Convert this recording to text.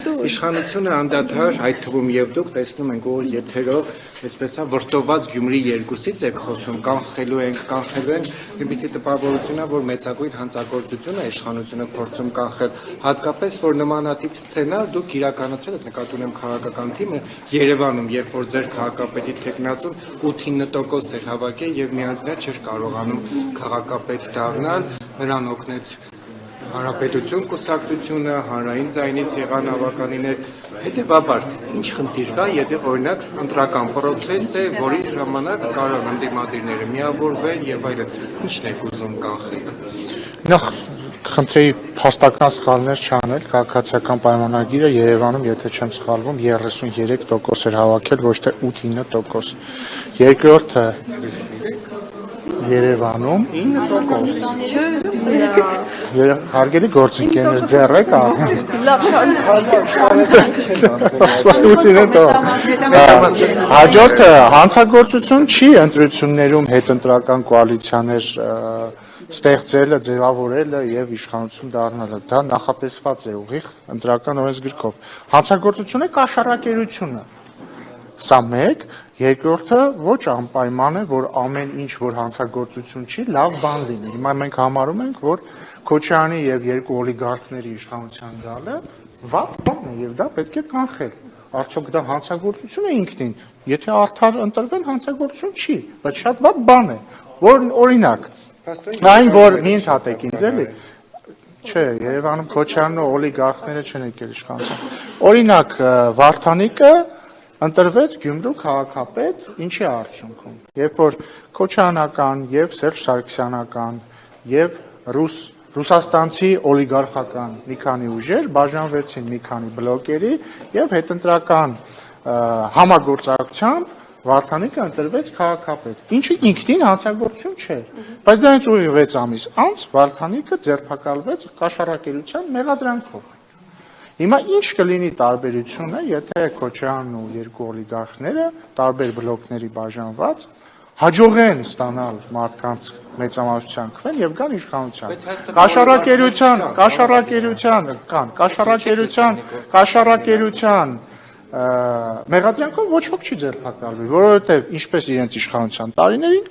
Իշխանությունը անդադար, այդ թվում եւ դուք տեսնում ենք որ եթերով, այսպես է վրտոված Գյումրի երկուսից եք խոսում, կանխելու ենք, այնպիսի տպավորություն է, որ մեծագույն հանցագործություն է իշխանությունը փորձում կանխել, հատկապես որ նմանատիպ սցենար դուք իրականացրել եք, նկատի ունեմ քաղաքական թիմը Երևանում, երբ որ ձեր քաղաքապետի տեխնատուն 8-9% էր հավաքել եւ միանձնել չէր կարողանում քաղաքապետ դառնալ, նրան օգնեց Հանրապետություն կուսակցությունը, հանրային ձայնից եղան ավականիներ, հետևաբար, ինչ խնդիր կա, եթե օրինակ ընտրական պրոցես է, որի ժամանակ կարող ընդդիմադիրները միավորվեն եւ այլն, ինչն եք ուզում կանխեք։ Նախ խնդրեի փաստական սխալներ չանել, քաղաքացիական պայմանագիրը Երևանում, եթե չեմ սխալվում, 33% էր հավաքել, ոչ թե 8-9%։ Երկրորդը Երևանում 9%։ Հարգելի գործընկերներ, ձեռեք Հաջորդը հանցագործություն չի ընտրություններում հետընտրական կոալիցիաներ ստեղծելը, ձևավորելը եւ իշխանություն դառնալը, դա նախատեսված է ուղիղ ընտրական օրենսգրքով։ Հանցագործությունը կաշառակերությունը։ Սա մեկ, երկրորդը ոչ անպայման է, որ ամեն ինչ, որ հանցագործություն չի, լավ բան լինի։ Հիմա մենք համարում ենք, որ Քոչարյանի եւ երկու օլիգարխների իշխանության գալը վատ բան է եւ դա պետք է կանխել։ Արդյոք դա հանցագործություն է ինքնին։ Եթե արդար ընտրվեն, հանցագործություն չի, բայց շատ վատ բան է։ Որ օրինակ, այն որ մի ընդհատեք ինձ էլի, չէ, Երևանում Քոչարյանն ու օլիգարխները չեն եկել իշխանության։ Օրինակ, Վարդանիկը ընտրվեց Գյումրու քաղաքապետ, ինչի արդյունքում։ Երբ որ Քոչարյանական եւ Սերժ Սարգսյանական եւ ռուսաստանցի օլիգարխական մի քանի ուժեր բաժանվեցին մի քանի բլոկերի եւ հետընտրական համագործակցությամբ Վարդանիկը ընտրվեց քաղաքապետ։ Ինչը ինքնին հանցագործություն չէ։ Բայց դրանից ուղիղ 6 ամիս անց Վարդանիկը ձերբակալվեց կաշառակերության մեղադրանքով։ Հիմա ինչ կլինի տարբերությունը, եթե Քոչարյանն ու երկու օլիգարխները տարբեր բլոկների բաժանված հաջողեն ստանալ մարդկանց մեծամասնության քվեն եւ գան կաշառակերության մեղադրանքով ոչ ոք չի ձերբակալվի, որովհետեւ ինչպես իրենց իշխանության տարիներին,